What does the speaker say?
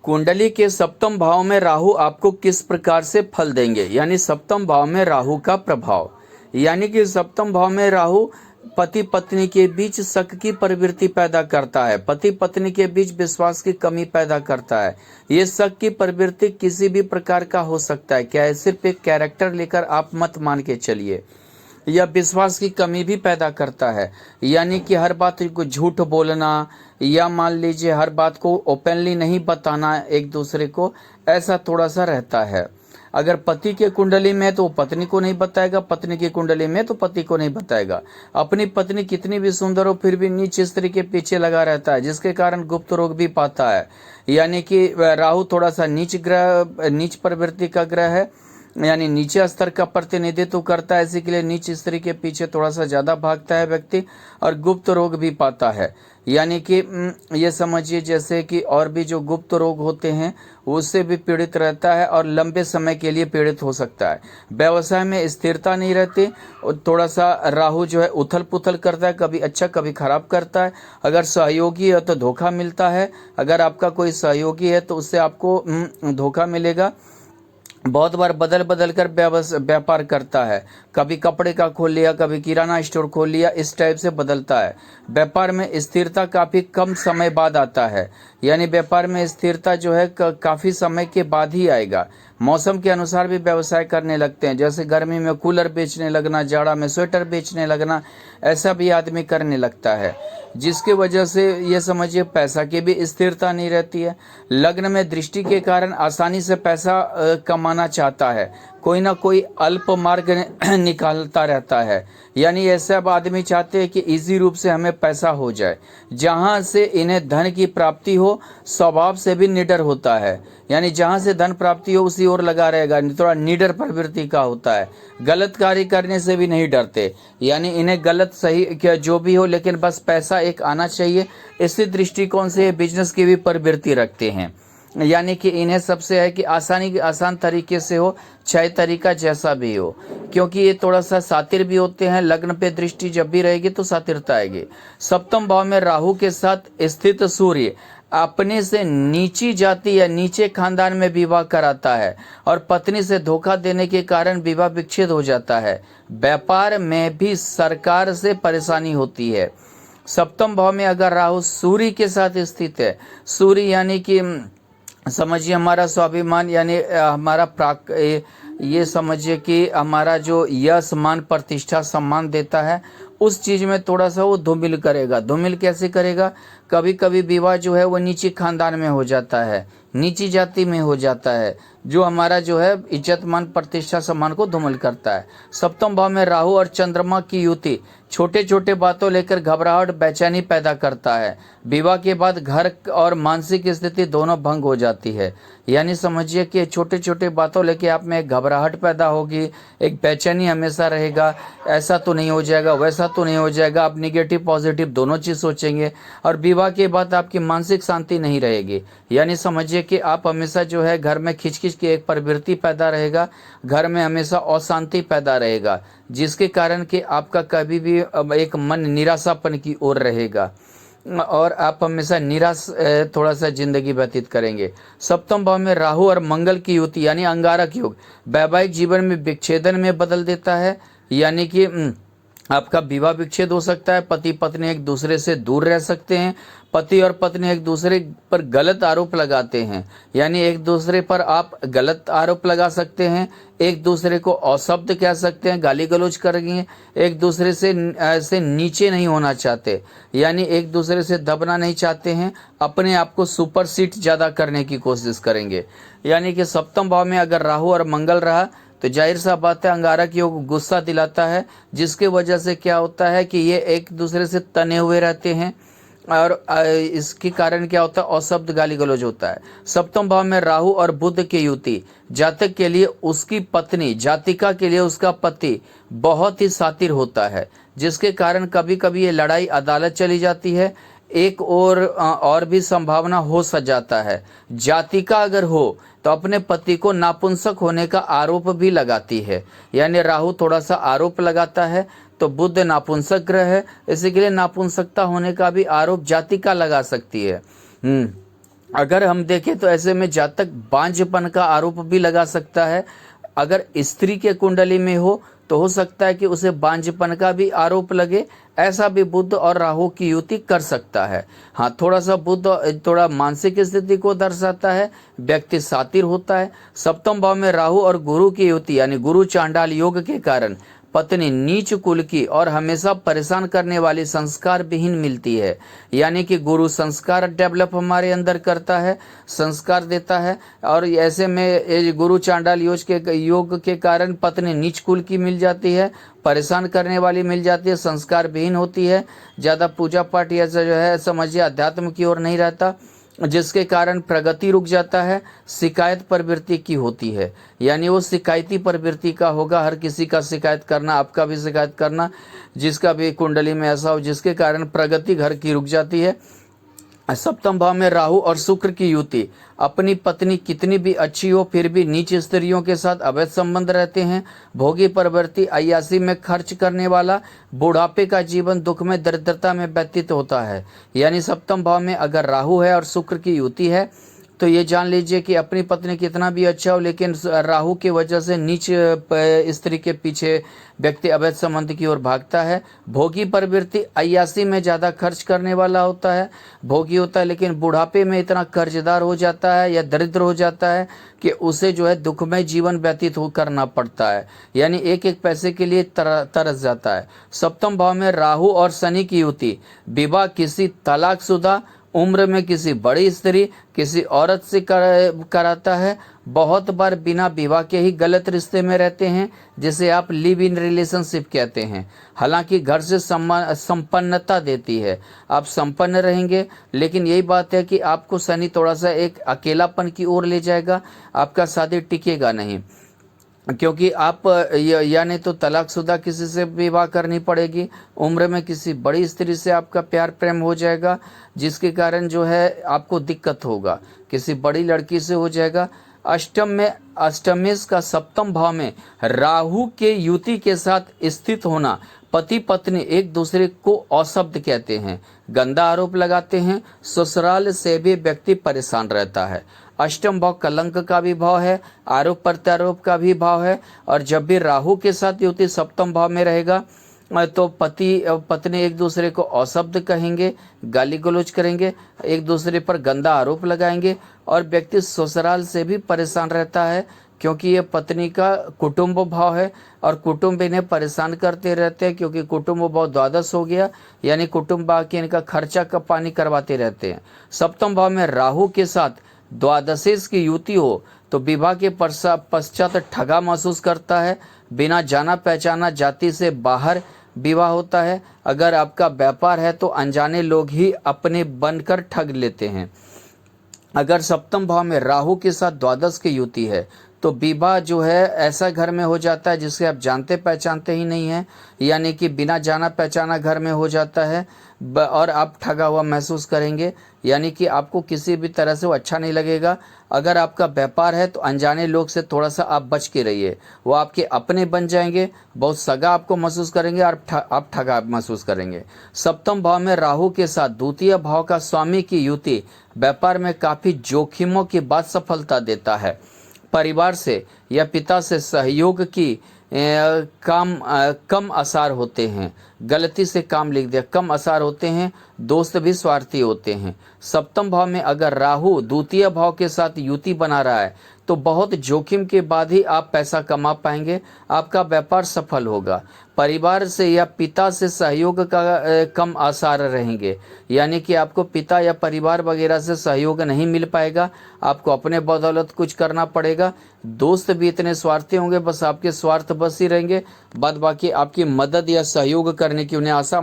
कुंडली के सप्तम भाव में राहु आपको किस प्रकार से फल देंगे, यानी सप्तम भाव में राहु का प्रभाव। यानी कि सप्तम भाव में राहु पति पत्नी के बीच शक की प्रवृत्ति पैदा करता है, पति पत्नी के बीच विश्वास की कमी पैदा करता है। ये शक की प्रवृत्ति किसी भी प्रकार का हो सकता है, क्या है, सिर्फ एक कैरेक्टर लेकर आप मत मान के चलिए। यह विश्वास की कमी भी पैदा करता है, यानी कि हर बात को झूठ बोलना, या मान लीजिए हर बात को ओपनली नहीं बताना एक दूसरे को, ऐसा थोड़ा सा रहता है। अगर पति के कुंडली में तो पत्नी को नहीं बताएगा, पत्नी की कुंडली में तो पति को नहीं बताएगा। अपनी पत्नी कितनी भी सुंदर हो फिर भी नीच स्त्री के पीछे लगा रहता है, जिसके कारण गुप्त रोग भी पाता है। यानी कि राहु थोड़ा सा नीच प्रवृत्ति का ग्रह है, यानी नीचे स्तर का प्रतिनिधित्व करता है, इसी के लिए नीच स्त्री के पीछे थोड़ा सा ज़्यादा भागता है व्यक्ति, और गुप्त रोग भी पाता है। यानी कि ये समझिए जैसे कि और भी जो गुप्त रोग होते हैं उससे भी पीड़ित रहता है, और लंबे समय के लिए पीड़ित हो सकता है। व्यवसाय में स्थिरता नहीं रहती, और थोड़ा सा राहु जो है उथल पुथल करता है, कभी अच्छा कभी खराब करता है। अगर सहयोगी है तो धोखा मिलता है, अगर आपका कोई सहयोगी है तो उससे आपको धोखा मिलेगा। बहुत बार बदल बदल कर व्यापार करता है, कभी कपड़े का खोल लिया, कभी किराना स्टोर खोल लिया, इस टाइप से बदलता है। व्यापार में स्थिरता काफ़ी कम समय बाद आता है, यानी व्यापार में स्थिरता जो है काफ़ी समय के बाद ही आएगा। मौसम के अनुसार भी व्यवसाय करने लगते हैं, जैसे गर्मी में कूलर बेचने लगना, जाड़ा में स्वेटर बेचने लगना, ऐसा भी आदमी करने लगता है, जिसके वजह से ये समझिए पैसा की भी स्थिरता नहीं रहती है। लग्न में दृष्टि के कारण आसानी से पैसा कमाना चाहता है, कोई ना कोई अल्प मार्ग निकालता रहता है। यानी ऐसे अब आदमी चाहते हैं कि इजी रूप से हमें पैसा हो जाए, जहाँ से इन्हें धन की प्राप्ति हो, स्वभाव से भी निडर होता है। यानी जहाँ से धन प्राप्ति हो उसी ओर लगा रहेगा, थोड़ा निडर प्रवृत्ति का होता है। गलत कार्य करने से भी नहीं डरते, यानी इन्हें गलत सही क्या जो भी हो, लेकिन बस पैसा एक आना चाहिए, इसी दृष्टिकोण से बिजनेस की भी प्रवृत्ति रखते हैं। यानी कि इन्हें सबसे है कि आसान तरीके से हो, चाहे तरीका जैसा भी हो, क्योंकि ये थोड़ा सा सातिर भी होते हैं। लग्न पे दृष्टि जब भी रहेगी तो सातिरता आएगी। सप्तम भाव में राहु के साथ स्थित सूर्य अपने से नीची जाति या नीचे खानदान में विवाह कराता है, और पत्नी से धोखा देने के कारण विवाह विच्छेद हो जाता है। व्यापार में भी सरकार से परेशानी होती है। सप्तम भाव में अगर राहु सूर्य के साथ स्थित है, सूर्य यानी कि समझिए हमारा स्वाभिमान, यानी हमारा ये समझिए कि हमारा जो यश मान प्रतिष्ठा सम्मान देता है, उस चीज़ में थोड़ा सा वो धूमिल करेगा। धूमिल कैसे करेगा, कभी कभी विवाह जो है वो नीचे खानदान में हो जाता है, नीची जाति में हो जाता है, जो हमारा जो है इज्जत मान प्रतिष्ठा सम्मान को धूमिल करता है। सप्तम भाव में राहु और चंद्रमा की युति छोटे छोटे बातों लेकर घबराहट बेचैनी पैदा करता है। विवाह के बाद घर और मानसिक स्थिति दोनों भंग हो जाती है। यानी समझिए कि छोटे छोटे बातों लेके आप में एक घबराहट पैदा होगी, एक बेचैनी हमेशा रहेगा, ऐसा तो नहीं हो जाएगा, वैसा तो नहीं हो जाएगा, आप निगेटिव पॉजिटिव दोनों चीज़ सोचेंगे, और विवाह के बाद आपकी मानसिक शांति नहीं रहेगी। यानी समझिए कि आप हमेशा जो है घर में खिचखिच की एक प्रवृत्ति पैदा रहेगा, घर में हमेशा अशांति पैदा रहेगा, जिसके कारण कि आपका कभी भी एक मन निराशापन की ओर रहेगा, और आप हमेशा निराश थोड़ा सा जिंदगी व्यतीत करेंगे। सप्तम भाव में राहु और मंगल की युति यानी अंगारक योग वैवाहिक जीवन में विच्छेदन में बदल देता है। यानी कि आपका विवाह विच्छेद हो सकता है, पति पत्नी एक दूसरे से दूर रह सकते हैं, पति और पत्नी एक दूसरे पर गलत आरोप लगाते हैं, यानी एक दूसरे पर आप गलत आरोप लगा सकते हैं, एक दूसरे को अशब्द कह सकते हैं, गाली गलौज करेंगे, एक दूसरे से नीचे नहीं होना चाहते, यानी एक दूसरे से दबना नहीं चाहते हैं, अपने आप को सुपर सीट ज़्यादा करने की कोशिश करेंगे। यानी कि सप्तम भाव में अगर राहु और मंगल रहा तो जाहिर सा बात है अंगारक योग गुस्सा दिलाता है, जिसके वजह से क्या होता है कि ये एक दूसरे से तने हुए रहते हैं, और इसके कारण क्या होता है, अशब्द गाली गलौज होता है। सप्तम भाव में राहु और बुध की युति जातक के लिए उसकी पत्नी, जातिका के लिए उसका पति बहुत ही सातिर होता है, जिसके कारण कभी कभी ये लड़ाई अदालत चली जाती है। एक और भी संभावना हो जाता है, जातिका अगर हो तो अपने पति को नापुंसक होने का आरोप भी लगाती है। यानी राहु थोड़ा सा आरोप लगाता है, तो बुध नापुंसक ग्रह है, इसी के लिए नापुंसकता होने का भी आरोप जातिका लगा सकती है। अगर हम देखें तो ऐसे में जातक बांझपन का आरोप भी लगा सकता है। अगर स्त्री के कुंडली में हो तो हो सकता है कि उसे बांझपन का भी आरोप लगे। ऐसा भी बुध और राहु की युति कर सकता है। हाँ, थोड़ा सा बुध थोड़ा मानसिक स्थिति को दर्शाता है। व्यक्ति सातिर होता है। सप्तम भाव में राहु और गुरु की युति यानी गुरु चांडाल योग के कारण पत्नी नीच कुल की और हमेशा परेशान करने वाली संस्कार विहीन मिलती है। यानी कि गुरु संस्कार डेवलप हमारे अंदर करता है, संस्कार देता है, और ऐसे में गुरु चांडाल योग के कारण पत्नी नीच कुल की मिल जाती है, परेशान करने वाली मिल जाती है, संस्कार विहीन होती है, ज़्यादा पूजा पाठ या जो है समझिए अध्यात्म की ओर नहीं रहता, जिसके कारण प्रगति रुक जाता है। शिकायत प्रवृत्ति की होती है, यानी वो शिकायती प्रवृत्ति का होगा, हर किसी का शिकायत करना, आपका भी शिकायत करना, जिसका भी कुंडली में ऐसा हो, जिसके कारण प्रगति घर की रुक जाती है। सप्तम भाव में राहु और शुक्र की युति, अपनी पत्नी कितनी भी अच्छी हो फिर भी नीच स्त्रियों के साथ अवैध संबंध रहते हैं। भोगी प्रवृत्ति, अय्यासी में खर्च करने वाला, बुढ़ापे का जीवन दुख में दरिद्रता में व्यतीत होता है। यानी सप्तम भाव में अगर राहु है और शुक्र की युति है तो ये जान लीजिए कि अपनी पत्नी कितना भी अच्छा हो लेकिन राहु की वजह से नीच स्त्री के पीछे व्यक्ति अवैध संबंध की ओर भागता है। भोगी प्रवृत्ति, अय्यासी में ज़्यादा खर्च करने वाला होता है, भोगी होता है, लेकिन बुढ़ापे में इतना कर्जदार हो जाता है या दरिद्र हो जाता है कि उसे जो है दुखमय जीवन व्यतीत करना पड़ता है, यानी एक एक पैसे के लिए तरस जाता है। सप्तम भाव में राहु और शनि की युति, विवाह किसी तलाकशुदा उम्र में किसी बड़ी स्त्री किसी औरत से कराता है। बहुत बार बिना विवाह के ही गलत रिश्ते में रहते हैं, जिसे आप लिव इन रिलेशनशिप कहते हैं। हालांकि घर से संपन्नता देती है, आप संपन्न रहेंगे, लेकिन यही बात है कि आपको शनि थोड़ा सा एक अकेलापन की ओर ले जाएगा, आपका शादी टिकेगा नहीं, क्योंकि आप या नहीं तो तलाकशुदा किसी से विवाह करनी पड़ेगी, उम्र में किसी बड़ी स्त्री से आपका प्यार प्रेम हो जाएगा, जिसके कारण जो है आपको दिक्कत होगा, किसी बड़ी लड़की से हो जाएगा। अष्टमेश का सप्तम भाव में राहु के युति के साथ स्थित होना, पति पत्नी एक दूसरे को अशब्द कहते हैं, गंदा आरोप लगाते हैं, ससुराल से भी व्यक्ति परेशान रहता है। अष्टम भाव कलंक का भी भाव है, आरोप प्रत्यारोप का भी भाव है, और जब भी राहु के साथ युति सप्तम भाव में रहेगा तो पति पत्नी एक दूसरे को अशब्द कहेंगे, गाली गलौज करेंगे, एक दूसरे पर गंदा आरोप लगाएंगे, और व्यक्ति ससुराल से भी परेशान रहता है, क्योंकि ये पत्नी का कुटुंब भाव है और कुटुंब इन्हें परेशान करते रहते हैं, क्योंकि कुटुंब भाव द्वादश हो गया, यानी कुटुंब के इनका खर्चा का पानी करवाते रहते हैं। सप्तम भाव में राहु के साथ द्वादशेश की युति हो तो विवाह के पश्चात ठगा महसूस करता है, बिना जाना पहचाना जाति से बाहर विवाह होता है। अगर आपका व्यापार है तो अनजाने लोग ही अपने बनकर ठग लेते हैं। अगर सप्तम भाव में राहु के साथ द्वादश की युति है तो विवाह जो है ऐसा घर में हो जाता है जिससे आप जानते पहचानते ही नहीं हैं, यानी कि बिना जाना पहचाना घर में हो जाता है, और आप ठगा हुआ महसूस करेंगे, यानी कि आपको किसी भी तरह से वो अच्छा नहीं लगेगा। अगर आपका व्यापार है तो अनजाने लोग से थोड़ा सा आप बच के रहिए, वो आपके अपने बन जाएंगे, बहुत सगा आपको महसूस करेंगे और आप ठगा महसूस करेंगे। सप्तम भाव में राहु के साथ द्वितीय भाव का स्वामी की युति व्यापार में काफ़ी जोखिमों के बाद सफलता देता है। परिवार से या पिता से सहयोग की कम आसार होते हैं, गलती से काम लिख दिया, कम आसार होते हैं, दोस्त भी स्वार्थी होते हैं। सप्तम भाव में अगर राहु द्वितीय भाव के साथ युति बना रहा है तो बहुत जोखिम के बाद ही आप पैसा कमा पाएंगे, आपका व्यापार सफल होगा। परिवार से या पिता से सहयोग का कम आसार रहेंगे, यानी कि आपको पिता या परिवार वगैरह से सहयोग नहीं मिल पाएगा, आपको अपने बदौलत कुछ करना पड़ेगा। दोस्त भी इतने स्वार्थी होंगे, बस आपके स्वार्थ बस ही रहेंगे, बाद बाकी आपकी मदद या सहयोग करने की उन्हें आशा